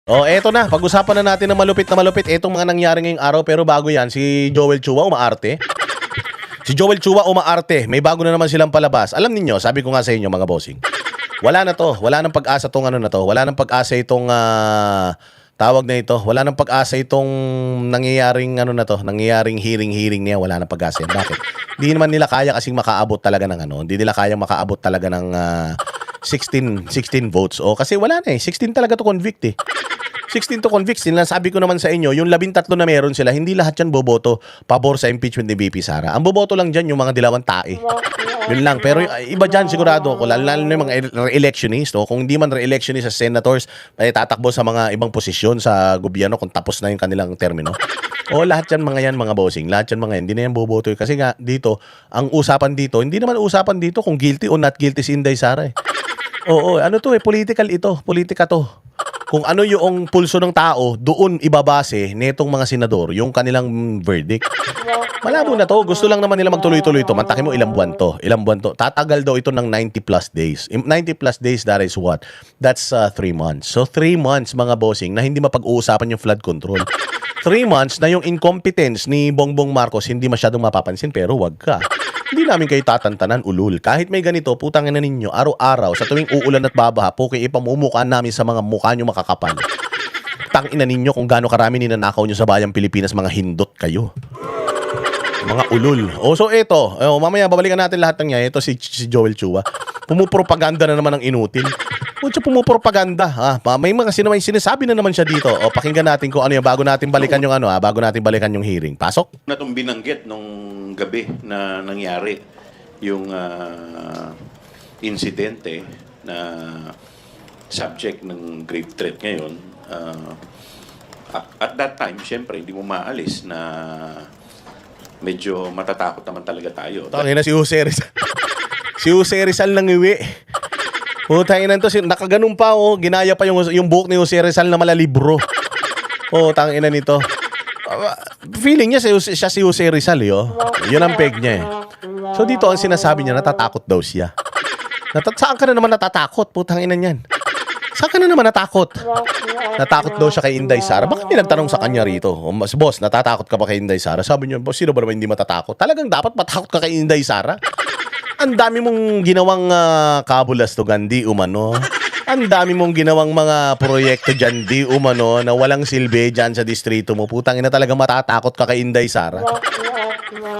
Oh, eto na. Pag-usapan na natin ng malupit na malupit itong mga nangyari ngayong araw. Pero bago yan, si Joel Chua umaarte. Si Joel Chua umaarte. May bago na naman silang palabas. Alam niyo, sabi ko nga sa inyo mga bossing. Wala na to. Wala nang pag-asa tong ano na to. Wala nang pag-asa itong tawag na ito. Wala nang pag-asa itong nangyayaring ano na to. Nangyayaring hearing niya. Wala nang pag-asa yan. Bakit? Hindi naman nila kaya kasing makaabot talaga ng ano. Hindi nila kaya makaabot talaga ng 16 votes. O kasi wala na eh. 16 talaga to convict eh. 16 to convict. Sabi ko naman sa inyo, yung 13 na meron sila, hindi lahat yan boboto pabor sa impeachment ni VP Sara. Ang boboto lang dyan yung mga dilawang tae. Yun lang. Pero iba dyan sigurado ako, lalo na yung mga re-electionist. O kung hindi man re-electionist sa senators, ay tatakbo sa mga ibang posisyon sa gobyerno kung tapos na yung kanilang termino. O lahat yan mga bossing. Lahat yan hindi na yan boboto. Kasi nga dito, ang usapan dito, hindi naman usapan dito kung guilty o not guilty si Inday Sara eh. Oo, ano to eh, political ito. Politika to. Kung ano yung pulso ng tao, doon ibabase netong mga senador yung kanilang verdict. Malabo na to. Gusto lang naman nila magtuloy-tuloy ito. Mantakin mo ilang buwan to. Ilang buwan to. Tatagal daw ito ng 90 plus days. 90 plus days, that is what? That's 3 months. So 3 months mga bossing na hindi mapag-uusapan yung flood control. 3 months na yung incompetence ni Bongbong Marcos hindi masyadong mapapansin pero wag ka. Hindi namin kayo tatantanan, ulul. Kahit may ganito, putangin na ninyo, araw-araw, sa tuwing uulan at babaha, puki ipamumukhaan namin sa mga mukha nyo makakapal. Tangina ninyo kung gaano karami ninanakaw nyo sa bayang Pilipinas, mga hindot kayo. Mga ulul. O, so ito, mamaya babalikan natin lahat ng yan. Ito si Joel Chua. Pumupropaganda na naman ng inutil. O, siya pumupropaganda. May mga sinasabi na naman siya dito. O, pakinggan natin kung ano yung bago natin balikan yung bago natin balikan yung hearing. Pasok. Na itong binanggit nung gabi na nangyari yung insidente na subject ng grave threat ngayon. At that time, syempre, hindi mo maalis na medyo matatakot naman talaga tayo. Tangina si Jose Rizal. Si Jose Rizal nang iwi. Tangina to, nakaganon pa ginaya pa yung buhok ni Jose Rizal na malalibro. Tangina nito. Feeling niya siya si Jose Rizal Yun ang peg niya eh. So dito ang sinasabi niya, natatakot daw siya. Saan ka na naman natatakot? Putang ina niyan. Saan ka na naman natakot? Natakot daw siya kay Inday Sara. Bakit may nagtanong sa kanya rito? Boss, natatakot ka ba kay Inday Sara? Sabi niya, boss, sino ba naman hindi matatakot? Talagang dapat matakot ka kay Inday Sara? Ang dami mong ginawang kabulastugan, di umano. Ang dami mong ginawang mga proyekto dyan, di umano, na walang silbi dyan sa distrito mo. Putang ina talaga matatakot ka kay Inday Sara.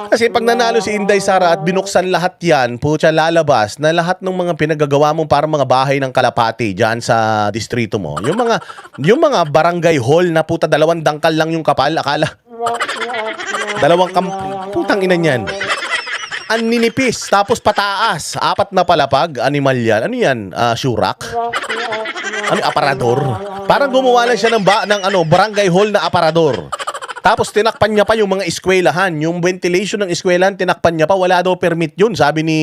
Kasi pag nanalo si Inday Sara at binuksan lahat yan, putya lalabas na lahat ng mga pinagagawa mong parang mga bahay ng kalapati dyan sa distrito mo. Yung mga barangay hall na puta 2 dangkal lang yung kapal, akala. 2 putang ina niyan. Ang ninipis, tapos pataas. 4 na palapag, animal yan. Ano yan? Shurak? Ano, aparador? Parang gumawa lang siya ng barangay hall na aparador. Tapos tinakpan niya pa yung mga eskwelahan. Yung ventilation ng eskwelahan, tinakpan niya pa. Wala daw permit yun, sabi ni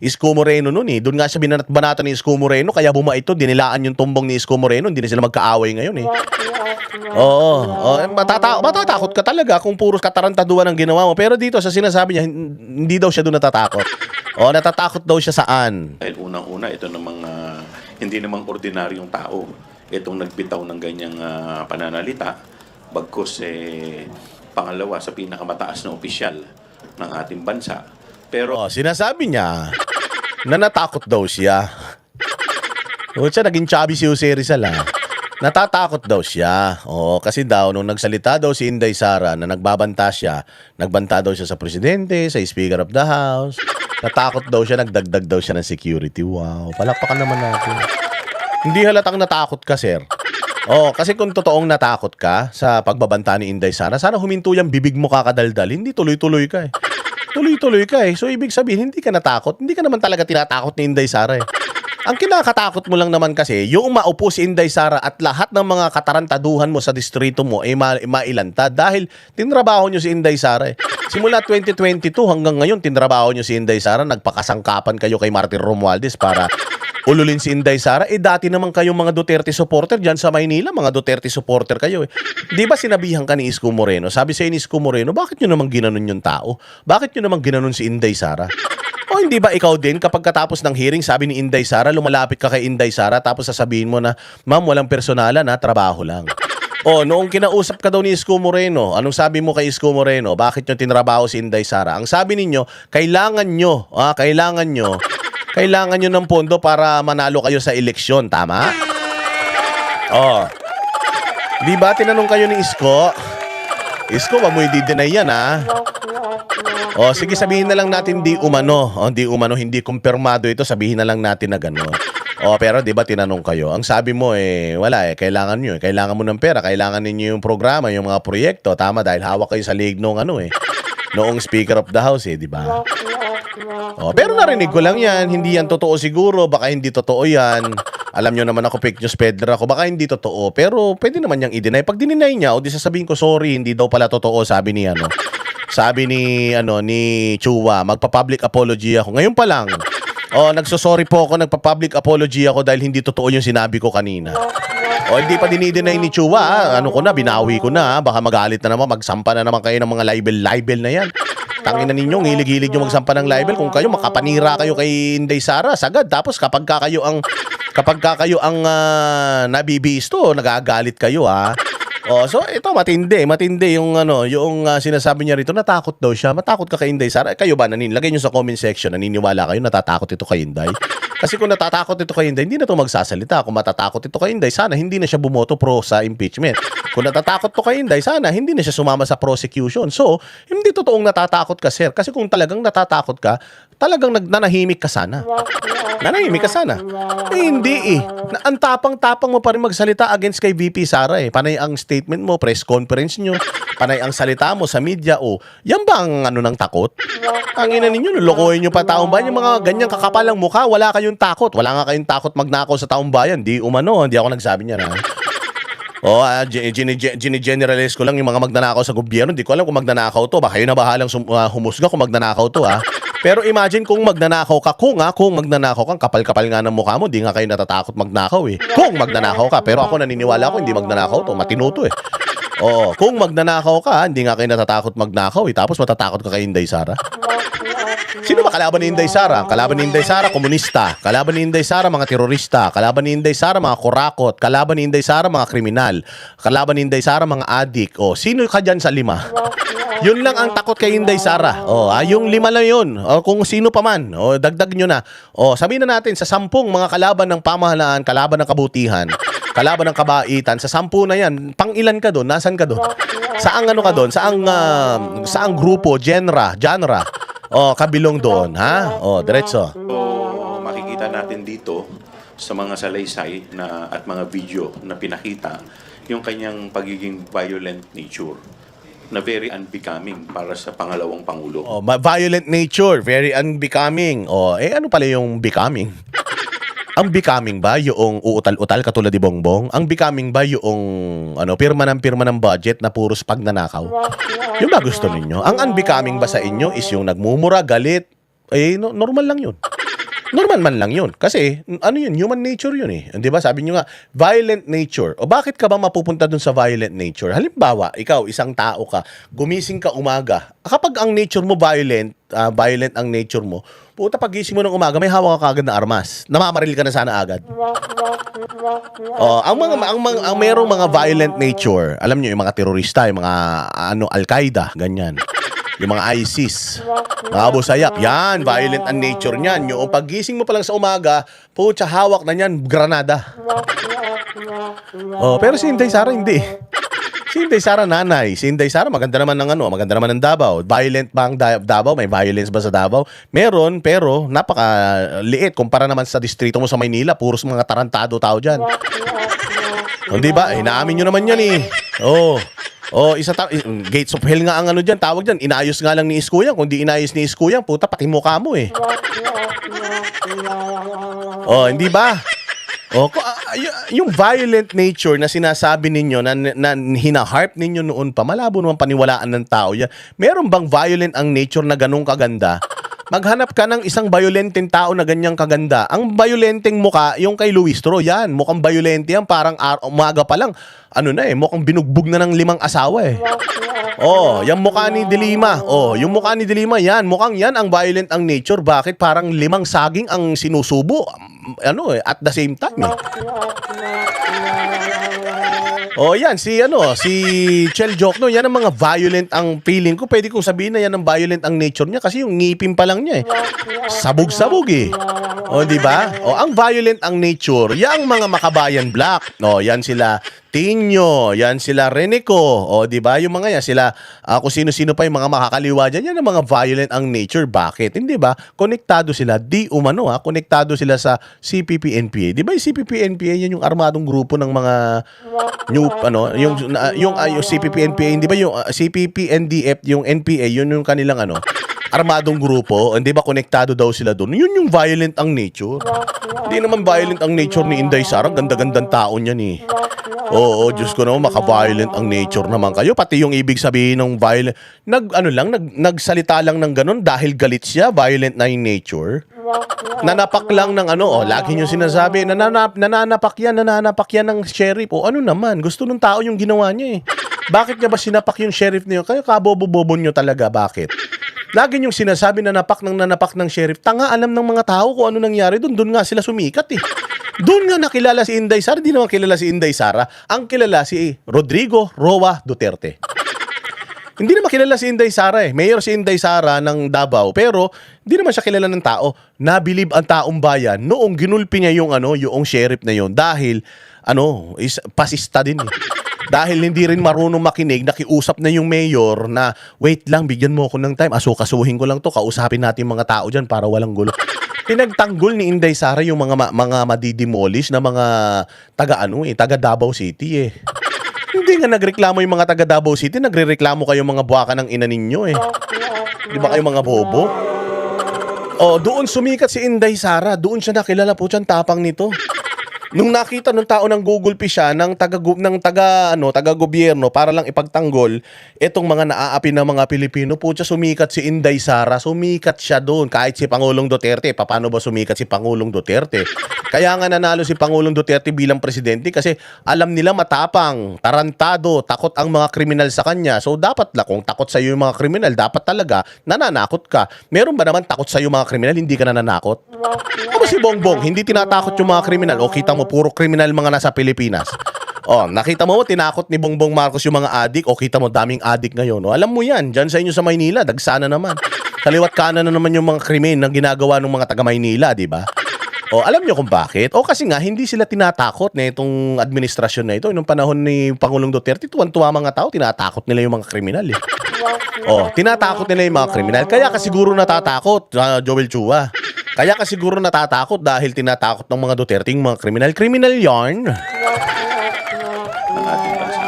Isko Moreno nun eh. Doon nga siya binanat-banata ni Isko Moreno, kaya bumait ito. Dinilaan yung tumbong ni Isko Moreno. Hindi na sila magkaaway ngayon eh. Matatakot ka talaga kung puros katarantaduan ang ginawa mo. Pero dito sa sinasabi niya, hindi daw siya doon natatakot. Natatakot daw siya saan? Dahil unang-una, ito namang hindi namang ordinaryong tao itong nagbitaw ng ganyang pananalita. Bagkus pangalawa sa pinakamataas na opisyal ng ating bansa. Pero sinasabi niya na natakot daw siya. Naging chubby si Jose Rizal Natatakot daw siya. Kasi daw nung nagsalita daw si Inday Sara na nagbanta daw siya sa presidente, sa Speaker of the House. Natakot daw siya, nagdagdag daw siya ng security. Wow, palakpakan naman natin. Hindi halatang natakot ka, sir. Kasi kung totoong natakot ka sa pagbabanta ni Inday Sara, sana huminto yung bibig mo kakadaldal. Hindi tuloy-tuloy ka eh. Tuloy-tuloy ka eh. So ibig sabihin, hindi ka natakot. Hindi ka naman talaga tinatakot ni Inday Sara eh. Ang kinakatakot mo lang naman kasi, yung maupo si Inday Sara at lahat ng mga katarantaduhan mo sa distrito mo ay mailanta dahil tinrabaho nyo si Inday Sara eh. Simula 2022 hanggang ngayon, tinrabaho nyo si Inday Sara, nagpakasangkapan kayo kay Martin Romualdez para ululin si Inday Sara. Dati naman kayong mga Duterte supporter dyan sa Maynila, mga Duterte supporter kayo eh. Di ba sinabihan ka ni Isko Moreno? Sabi sa'yo ni Isko Moreno, bakit nyo naman ginanon yung tao? Bakit nyo naman ginanon si Inday Sara? O hindi ba ikaw din kapag katapos ng hearing, sabi ni Inday Sara, lumalapit ka kay Inday Sara tapos sasabihin mo na, ma'am, walang personalan ha, trabaho lang. O, noong kinausap ka daw ni Isko Moreno, anong sabi mo kay Isko Moreno? Bakit nyo tinrabaho si Inday Sara? Ang sabi ninyo, kailangan nyo ng pondo para manalo kayo sa eleksyon, tama? O, di ba tinanong kayo ni Isko? Isko, wag mo i-deny yan ha. O, sige, sabihin na lang natin di umano. O, di umano, hindi kumpirmado ito, sabihin na lang natin na gano'n. O, pero di ba tinanong kayo? Ang sabi mo wala kailangan nyo kailangan mo ng pera, kailangan ninyo yung programa, yung mga proyekto, tama, dahil hawak kayo sa liig noong noong Speaker of the House di ba? O, pero narinig ko lang yan, hindi yan totoo siguro, baka hindi totoo yan. Alam nyo naman ako, fake news peddler ako, baka hindi totoo, pero pwede naman niyang i-deny. Pag dininay niya, o di sasabihin ko, sorry, hindi daw pala totoo, sabi ni ni Chua, magpa-public apology ako. Ngayon pa lang. Nagsosorry po ako, nagpa-public apology ako dahil hindi totoo yung sinabi ko kanina. O, hindi pa dinideny ni Chua, binawi ko na, baka magalit na naman, magsampa na naman kayo ng mga libel na yan. Tangin na ninyo, hilig-hilig nyo magsampa ng libel. Kung kayo, makapanira kayo kay Inday Sara, sagad. Tapos kapag ka kayo ang nabibisto, nagagalit kayo ha. So ito matindi yung sinasabi niya rito, natakot daw siya. Matakot ka kay Inday Sara. Kayo ba lagay niyo sa comment section, naniniwala kayo natatakot ito kay Inday? Kasi kung natatakot ito kay Inday, hindi na to magsasalita. Kung matatakot ito kay Inday, sana hindi na siya bumoto pro sa impeachment. Kung natatakot to kay Inday, sana hindi na siya sumama sa prosecution. So, hindi totoong natatakot ka, sir. Kasi kung talagang natatakot ka, talagang nanahimik ka sana. Nanahimik ka sana. Hindi Ang tapang-tapang mo pa rin magsalita against kay VP Sara Panay ang statement mo, press conference nyo, panay ang salita mo sa media. Yan ba ang ng takot? Ang ina ninyo, lulokohin nyo pa taong bayan. Yung mga ganyang kakapalang mukha, wala kayong takot. Wala nga kayong takot magnakaw sa taong bayan. Di ako nagsabi niya na. Gine-generalize ko lang yung mga magnanakaw sa gobyerno. Hindi ko alam kung magnanakaw to. Baka kayo na bahalang humusga kung magnanakaw to Pero imagine kung magnanakaw ka. Kung magnanakaw ka, kapal-kapal nga ng mukha mo, di nga kayo natatakot magnakaw Kung magnanakaw ka. Pero ako naniniwala ko, hindi magnanakaw to. Matino to kung magnanakaw ka, hindi nga kayo natatakot magnakaw Tapos matatakot ka kay Inday Sara. Sino ba kalaban ni Inday Sara? Kalaban ni Inday Sara, komunista. Kalaban ni Inday Sara, mga terorista. Kalaban ni Inday Sara, mga kurakot. Kalaban ni Inday Sara, mga kriminal. Kalaban ni Inday Sara, mga adik. Sino ka dyan sa 5? Yun lang ang takot kay Inday Sara. Yung 5 lang yun. Kung sino pa man. Dagdag nyo na. Sabihin na natin, sa 10 mga kalaban ng pamahalaan, kalaban ng kabutihan, kalaban ng kabaitan, sa 10 na yan, pang ilan ka doon? Nasaan ka doon? Saang ka doon? Saang grupo, genre? Kabilong doon, ha? Diretso. So, makikita natin dito sa mga salaysay at mga video na pinakita yung kanyang pagiging violent nature na very unbecoming para sa pangalawang Pangulo. Violent nature, very unbecoming. Ano pala yung becoming? Ang becoming ba yung uutal-utal katulad ni Bongbong? Ang becoming ba yung pirma ng budget na puros pagnanakaw? Yung ba gusto ninyo? Ang unbecoming ba sa inyo is yung nagmumura, galit? Normal lang yun. Normal man lang yun. Kasi, yun? Human nature yun Di ba? Sabi nyo nga, violent nature. Bakit ka ba mapupunta dun sa violent nature? Halimbawa, ikaw, isang tao ka, gumising ka umaga. Kapag ang nature mo violent ang nature mo, puta, pagising mo ng umaga, may hawak ka agad na armas. Namamaril ka na sana agad. Ang merong mga violent nature, alam nyo, yung mga terorista, yung mga Al-Qaeda, ganyan. Yung mga ISIS, mga Abu Sayyaf, yan, violent ang nature niyan. Yung pagising mo pa lang sa umaga, putya, hawak na niyan, granada. Pero si Inday Sara, hindi. Si Inday Sara nanay. Si Inday Sara maganda naman ng Davao. Violent ba ang Davao? May violence ba sa Davao? Meron, pero napakaliit kumpara naman sa distrito mo sa Maynila. Puros mga tarantado tao dyan. Hindi ba? Inaamin nyo naman yan Gates of Hell nga ang dyan, tawag dyan. Inayos nga lang ni Isko yan. Kung di inayos ni Isko yan, puta, pati mukha mo hindi ba? Yung violent nature na sinasabi ninyo na hinaharp ninyo noon pa, malabo naman paniwalaan ng tao yan. Meron bang violent ang nature na ganun kaganda? Maghanap ka ng isang violenteng tao na ganyang kaganda. Ang violenteng muka, yung kay Luis Tro, yan. Mukhang violente yan, parang umaga pa lang. Ano na mukhang binugbog na ng 5 asawa Oh, yung mukha ni Dilima. Oh, yung mukha ni Dilima, yan. Mukhang yan ang violent ang nature. Bakit? Parang 5 saging ang sinusubo. At the same time. Oh, yan si Chel Jokno, yan ang mga violent ang feeling ko. Pwede kong sabihin na yan ang violent ang nature niya kasi yung ngipin pa lang niya Sabog-sabog Oh, di ba? Oh, ang violent ang nature, yang mga Makabayan Black. Oh, yan sila Tinyo, yan sila Renico. Oh, di ba? Yung mga yan sila kung sino-sino pa yung mga makakaliwa diyan, yan ang mga violent ang nature. Bakit? Hindi ba? Konektado sila konektado sila sa CPP-NPA. Di ba yung CPP-NPA yan yung armadong grupo ng mga yung CPP-NPA, hindi ba yung CPP-NDF, yung NPA, yun yung kanilang armadong grupo, hindi ba konektado daw sila doon? Yun yung violent ang nature. Hindi naman violent ang nature ni Inday Sara, ganda-gandang tao niyan Oo, Diyos ko naman, maka-violent ang nature naman kayo. Pati yung ibig sabihin ng violent, nagsalita lang ng ganun dahil galit siya, violent na yung nature. Nanapak lang ng lagi nyo sinasabi, nananapak yan ng sheriff. O ano naman, gusto ng tao yung ginawa niya Bakit niya ba sinapak yung sheriff niyo? Kayo kabobo-bobo nyo talaga, bakit? Lagi niyong sinasabi nanapak ng sheriff. Tanga, alam ng mga tao kung ano nangyari doon. Doon nga sila sumikat Doon nga nakilala si Inday Sara. Di naman kilala si Inday Sara. Ang kilala si Rodrigo Roa Duterte. Hindi naman kilala si Inday Sara Mayor si Inday Sara ng Davao. Pero hindi naman siya kilala ng tao. Nabilib ang taong bayan noong ginulpi niya yung sheriff na yun. Dahil, pasista din Dahil hindi rin marunong makinig, nakiusap na yung mayor na, wait lang, bigyan mo ako ng time, asukasuhin ko lang to, kausapin natin mga tao dyan para walang gulo. Pinagtanggol ni Inday Sara yung mga madidemolish na mga taga Davao City Hindi nga nagreklamo yung mga taga Davao City, nagrereklamo kayo mga buwaka ng ina ninyo Di ba kayo mga bobo? Oh, doon sumikat si Inday Sara, doon siya nakilala po siyang tapang nito. Nung nakita ng tao ng Google Pay siya ng taga-gobyerno para lang ipagtanggol itong mga naaapi ng mga Pilipino, po siya sumikat si Inday Sara, sumikat siya doon kahit si Pangulong Duterte. Paano ba sumikat si Pangulong Duterte? Kaya nga nanalo si Pangulong Duterte bilang presidente kasi alam nila matapang, tarantado, takot ang mga kriminal sa kanya. So dapat lang kung takot sa iyo yung mga kriminal, dapat talaga nananakot ka. Meron ba naman takot sa iyo mga kriminal, hindi ka nananakot? Ano si Bongbong, hindi tinatakot yung mga kriminal? O kita mo puro kriminal mga nasa Pilipinas. Nakita mo tinakot ni Bongbong Marcos yung mga adik. O kita mo daming adik ngayon. Alam mo yan, dyan sa inyo sa Maynila, dagsana naman. Kaliwat kanan na naman yung mga krimen na ginagawa ng mga taga Maynila, di ba? Alam nyo kung bakit? Kasi nga, hindi sila tinatakot na itong administrasyon na ito. Nung panahon ni Pangulong Duterte, tuwan-tuwa mga tao, tinatakot nila yung mga kriminal tinatakot nila yung mga kriminal. Kaya ka siguro natatakot, Joel Chua. Kaya ka siguro natatakot dahil tinatakot ng mga Duterte yung mga kriminal. Kriminal yarn. Ng ating bansa.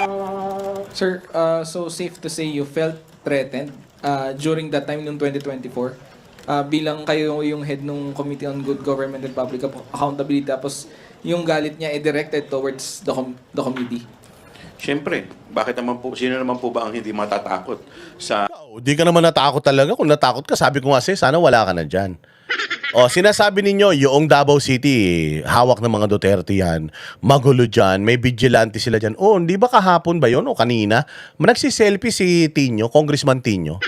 Sir, so safe to say you felt threatened during that time noong 2024 bilang kayo yung head ng Committee on Good Government and Public Accountability, tapos yung galit niya directed towards the committee. Siyempre, sino naman po ba ang hindi matatakot sa... Di ka naman natakot talaga. Kung natakot ka, sabi ko nga sana wala ka na dyan. Sinasabi ninyo, yung Davao City, hawak ng mga Duterte yan, magulo dyan, may vigilante sila dyan. Hindi ba kahapon ba yun o kanina? Nagsiselfie si Tinyo, Congressman Tinyo.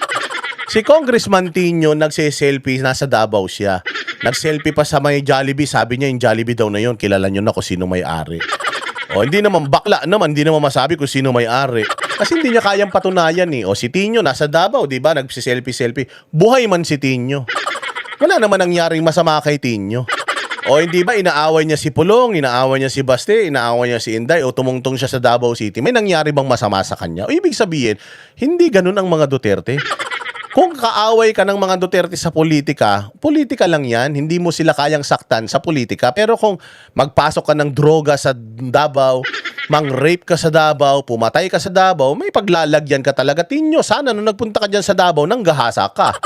Si Congressman Tinyo nagsiselfie, nasa Davao siya. Nagselfie pa sa may Jollibee, sabi niya yung Jollibee daw na yun, kilala nyo na kung sino may-ari. Hindi naman, bakla naman, hindi naman masabi kung sino may-ari. Kasi hindi niya kayang patunayan si Tinyo nasa Davao, di ba? Nagsiselfie-selfie. Buhay man si Tinyo. Wala naman nangyaring masama kay Tinyo. Hindi ba inaaway niya si Pulong, inaaway niya si Baste, inaaway niya si Inday, o tumungtong siya sa Davao City. May nangyari bang masama sa kanya? Ibig sabihin, hindi ganun ang mga Duterte. Kung kaaway ka ng mga Duterte sa politika, politika lang yan. Hindi mo sila kayang saktan sa politika. Pero kung magpasok ka ng droga sa Davao, mang-rape ka sa Davao, pumatay ka sa Davao, may paglalagyan ka talaga. Tinyo, sana nung nagpunta ka dyan sa Davao, nanggahasa ka.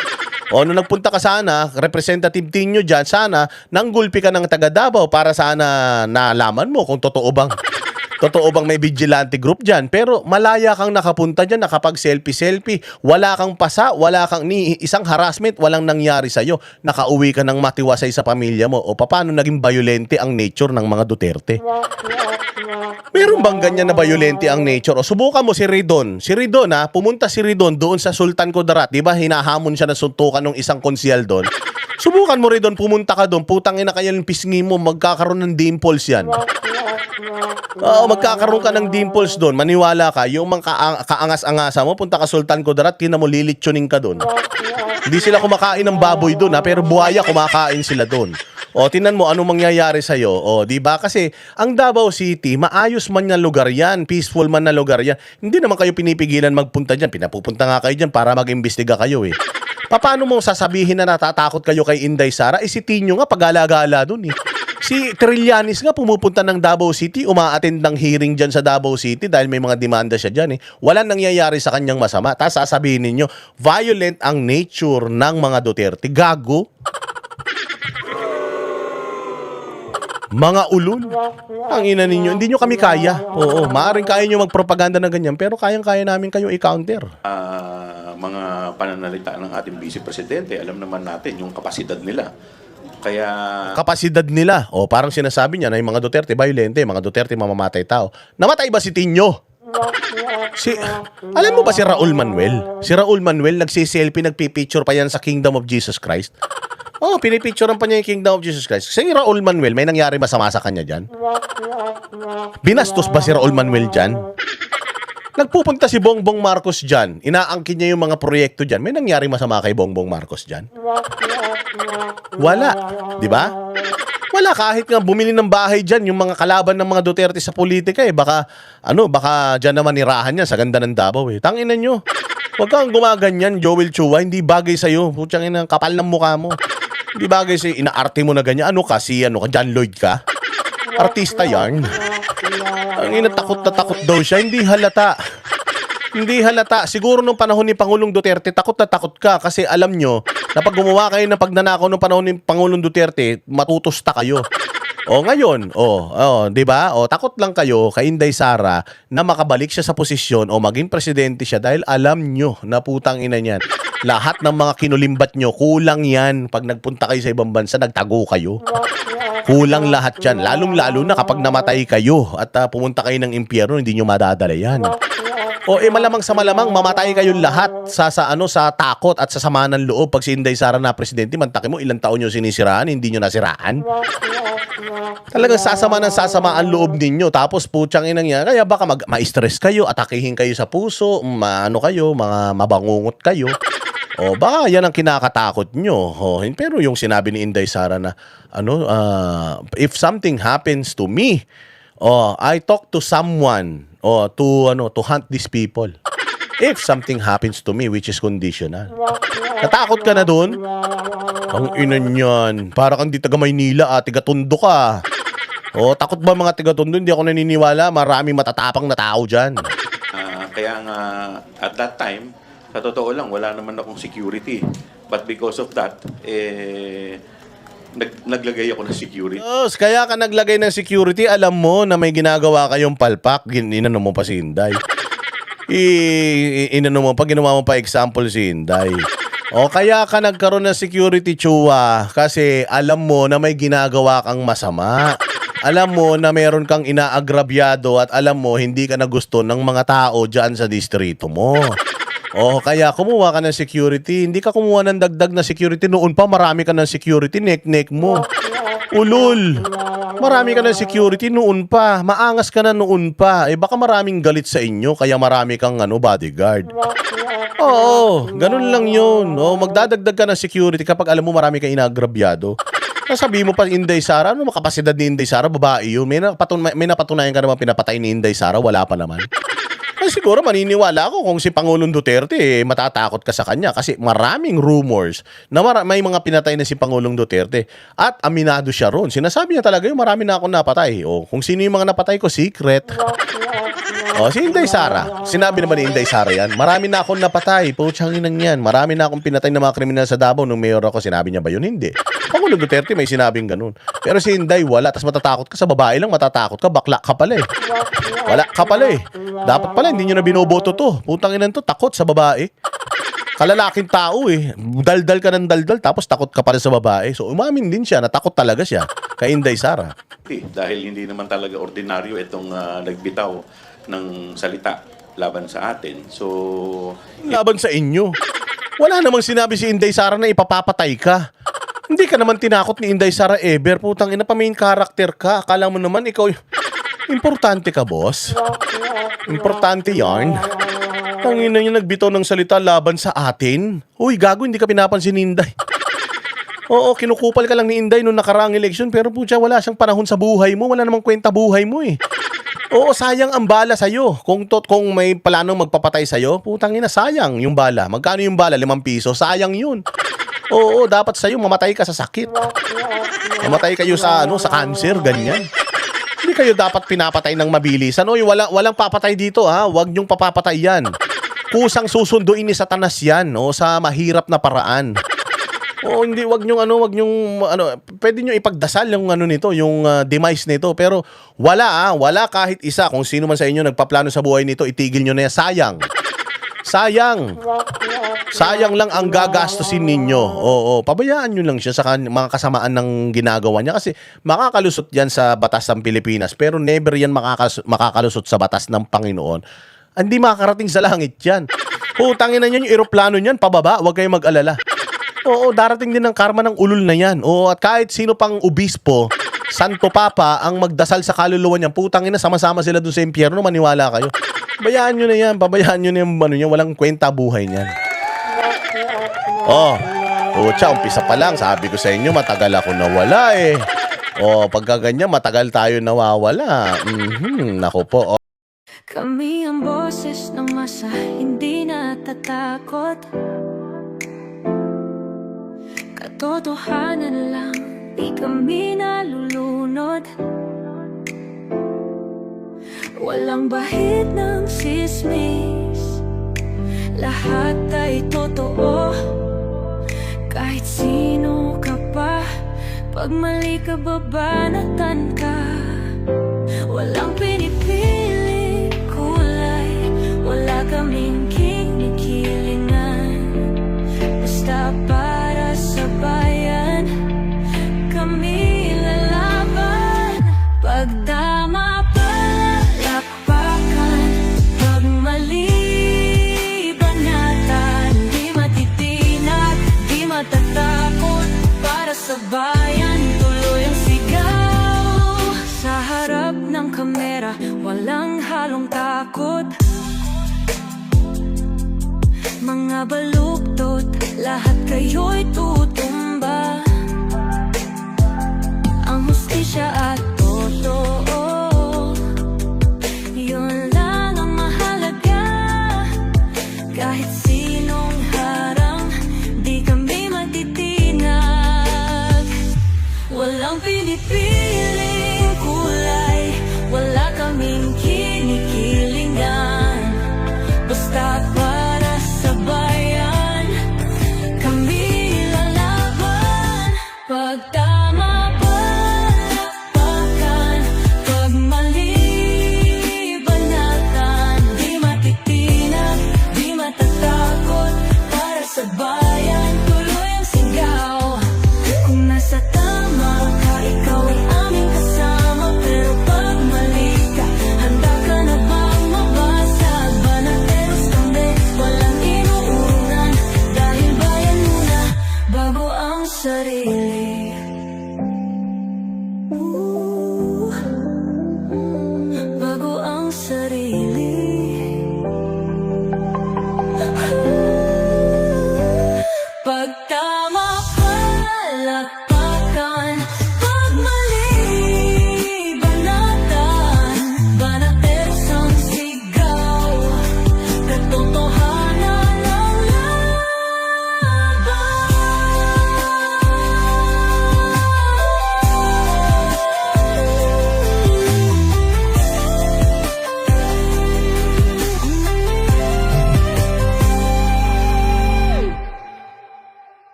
Nung nagpunta ka sana, representative Tinyo dyan, sana nanggulpi ka ng taga Davao para sana nalaman mo kung totoo bang Totoo bang may vigilante group dyan? Pero malaya kang nakapunta dyan, nakapag-selfie-selfie, wala kang pasa, wala kang ni isang harassment, walang nangyari sa'yo. Nakauwi ka ng matiwasay sa pamilya mo. O paano naging violente ang nature ng mga Duterte? Meron bang ganyan na violente ang nature? O subukan mo si Ridon. Si Ridon pumunta si Ridon doon sa Sultan Kudarat. Di ba hinahamon siya na suntukan ng isang konsyal doon? Subukan mo Ridon, pumunta ka doon. Putang ina kaya yung pisngi mo, magkakaroon ng dimples yan. Oo, magkakaroon ka ng dimples doon. Maniwala ka, yung mga kaangas-angasa mo, punta ka Sultan Kudarat, tina mo lilitsunin ka doon. Hindi sila kumakain ng baboy doon pero buhaya kumakain sila doon. O, tinan mo anong mangyayari sa'yo. O, di ba? Kasi ang Davao City, maayos man na lugar yan, peaceful man na lugar yan. Hindi naman kayo pinipigilan magpunta dyan. Pinapupunta nga kayo dyan para mag-imbestiga kayo eh. Paano mong sasabihin na natatakot kayo kay Inday Sara? Si Tino nga pag-alagala doon eh. Si Trillanes nga pumupunta ng Davao City, umaattend ng hearing dyan sa Davao City dahil may mga demanda siya dyan eh. Walang nangyayari sa kanyang masama. Tapos sasabihin ninyo, violent ang nature ng mga Duterte. Gago. Mga ulol. Ang ina ninyo, hindi nyo kami kaya. Oo, maaaring kaya nyo magpropaganda na ganyan, pero kayang-kaya namin kayo i-counter. Mga pananalita ng ating Vice Presidente, alam naman natin yung kapasidad nila. Kaya Kapasidad nila. O parang sinasabi niya na yung mga Duterte violente, mga Duterte mamamatay tao. Namatay ba si Tino? Alam mo ba si Raul Manuel? Si Raul Manuel nagsiselfie, nagpipicture pa yan sa Kingdom of Jesus Christ. Oh, pinipicturean pa niya yung Kingdom of Jesus Christ. Si Raul Manuel, may nangyari masama sa kanya dyan? Binastos ba si Raul Manuel dyan? Nagpupunta si Bongbong Marcos dyan. Inaangkin niya yung mga proyekto dyan. May nangyari masama kay Bongbong Marcos dyan? Wala. Di ba? Wala, kahit nga bumili ng bahay dyan, yung mga kalaban ng mga Duterte sa politika eh. Baka dyan naman nirahan niya sa ganda ng Davao eh. Tanginan nyo. Huwag kang gumaganyan, Joel Chua. Hindi bagay sa'yo. Putsang ina, kapal ng mukha mo. Hindi bagay sa'yo. Inaarte mo na ganyan. Ano ka? John Lloyd ka? Artista yan. Ang ina, takot na takot daw siya. Hindi halata. Hindi halata. Siguro nung panahon ni Pangulong Duterte, takot na takot ka. Kasi alam nyo, na pag gumawa kayo ng pagnanakaw nung panahon ni Pangulong Duterte, matutusta kayo. O ngayon, di ba? O takot lang kayo kay Inday Sara na makabalik siya sa posisyon o maging presidente siya dahil alam nyo na putang ina niyan. Lahat ng mga kinulimbat nyo, kulang yan. Pag nagpunta kayo sa ibang bansa, nagtago kayo. Kulang lahat yan. Lalong-lalo na kapag namatay kayo at pumunta kayo ng impyerno, hindi nyo madadala yan. O malamang sa malamang mamatay kayong lahat sa takot at sa sama ng loob pag si Inday Sara na presidente. Mantaki mo ilang taon nyo sinisiraan, hindi nyo nasiraan. Talagang sasama ang loob ninyo. Tapos putsang inang yan. Kaya baka ma-stress kayo, atakihin kayo sa puso, mga mabangungot kayo. O baka yan ang kinakatakot nyo. Pero yung sinabi ni Inday Sara na if something happens to me, I talk to someone to hunt these people. If something happens to me, which is conditional. Natakot ka na dun? Ang ina niyan. Para kang di taga Maynila, tiga-Tondo ka. Takot ba mga tiga-Tondo? Hindi ako naniniwala. Maraming matatapang na tao dyan. kaya nga at that time, sa totoo lang, wala naman akong security. But because of that, naglagay ako ng security. Yes, kaya ka naglagay ng security, alam mo na may ginagawa kayong palpak, inano mo pa si Inday. Ginawa mo pa example si Inday. O kaya ka nagkaroon ng security, Chua, kasi alam mo na may ginagawa kang masama. Alam mo na meron kang inaagrabyado at alam mo hindi ka na gusto ng mga tao dyan sa distrito mo. O kaya kumuha ka ng security. Hindi ka kumuha ng dagdag na security. Noon pa marami ka ng security. Nek-nek mo. Ulul. Marami ka ng security noon pa. Maangas ka na noon pa. Baka maraming galit sa inyo kaya marami kang bodyguard. Oo, ganun lang yun. Magdadagdag ka ng security kapag alam mo marami kang inaagrabyado. Sabi mo pa Inday Sara, ano makapasidad ni Inday Sara? Babae yun. May napatunayan ka naman pinapatay ni Inday Sara? Wala pa naman. Siguro maniniwala ako kung si Pangulong Duterte matatakot ka sa kanya kasi maraming rumors na may mga pinatay na si Pangulong Duterte at aminado siya ron. Sinasabi niya talaga yung marami na akong napatay. Kung sino yung mga napatay ko, secret. Si Inday Sara. Sinabi naman ni Inday Sara yan. Marami na akong napatay. Putsang inang yan. Marami na akong pinatay na mga kriminal sa Davao nung mayor ako. Sinabi niya ba yun? Hindi. Pangulong Duterte may sinabing ganun. Pero si Inday wala. Tapos matatakot ka sa babae lang, matatakot ka. Bakla ka pala eh. Wala ka pala eh. Dapat pala hindi nyo na binoboto to. Putang ina to, takot sa babae. Kalalaking tao eh. Daldal ka ng daldal tapos takot ka pa rin sa babae. So umamin din siya na takot talaga siya kay Inday Sara. Dahil hindi naman talaga ordinaryo itong nagbitaw ng salita laban sa atin. So, Laban sa inyo. Wala namang sinabi si Inday Sara na ipapapatay ka. Hindi ka naman tinakot ni Inday Sara ever. Putang ina pa, main character ka. Akala mo naman ikaw importante ka, boss. Importante yarn. Tangina niya nagbitaw ng salita laban sa atin. Uy, gago, hindi ka pinapansin ni Inday. Oo, kinukupal ka lang ni Inday nung nakaraang eleksyon, pero putya, wala siyang panahon sa buhay mo. Wala namang kwenta buhay mo eh. Oo, sayang ang bala sa'yo. Kung may planong magpapatay sa'yo, putang ina, sayang yung bala. Magkano yung bala? 5 piso? Sayang yun. Oo, dapat sa'yo mamatay ka sa sakit. Mamatay kayo sa cancer, ganyan. Hindi kayo dapat pinapatay ng mabilisan. Oy, walang papatay dito ha. Huwag niyong papapatay yan. Kusang susunduin ni Satanas yan, sa mahirap na paraan. Hindi, wag niyong pwede niyo ipagdasal yung nito, yung demise nito, pero wala kahit isa kung sino man sa inyo nagpaplano sa buhay nito, itigil niyo na yan. Sayang lang ang gagastusin ninyo. Pabayaan niyo lang siya sa mga kasamaan ng ginagawa niya kasi makakalusot yan sa batas ng Pilipinas, pero never yan makakalusot sa batas ng Panginoon. Hindi makakarating sa langit yan. Putangin na niyan yung eroplano niyan, pababa, huwag kayong mag-alala. Oo, darating din ang karma ng ulol na yan. At kahit sino pang obispo, Santo Papa, ang magdasal sa kaluluwa niyan, putang ina, sama-sama sila dun sa impyerno, maniwala kayo. Bayaan nyo na yan, pabayaan nyo na yung walang kwenta buhay niyan. Pucha, umpisa pa lang, sabi ko sa inyo, matagal ako nawala eh. Pagka ganyan, matagal tayo nawawala. Nako po. Kami ang boses ng masa, hindi natatakot. Katotohanan lang, di kami nalulunod. Walang bahid ng sismis, lahat ay totoo. Kahit sino ka pa, pag mali ka babanatan ka. Walang pinipili kulay, wala kaming kinikilingan. Basta para sa bayan, kami lalaban. Pagtama palakpakan, pag mali banatan. Di matitinag, di matatakot, para sa bayan tuloy ang sigaw. Sa harap ng kamera, walang halong takot. Mga baluktot, lahat kayo'y tutumba. Ang hustisya at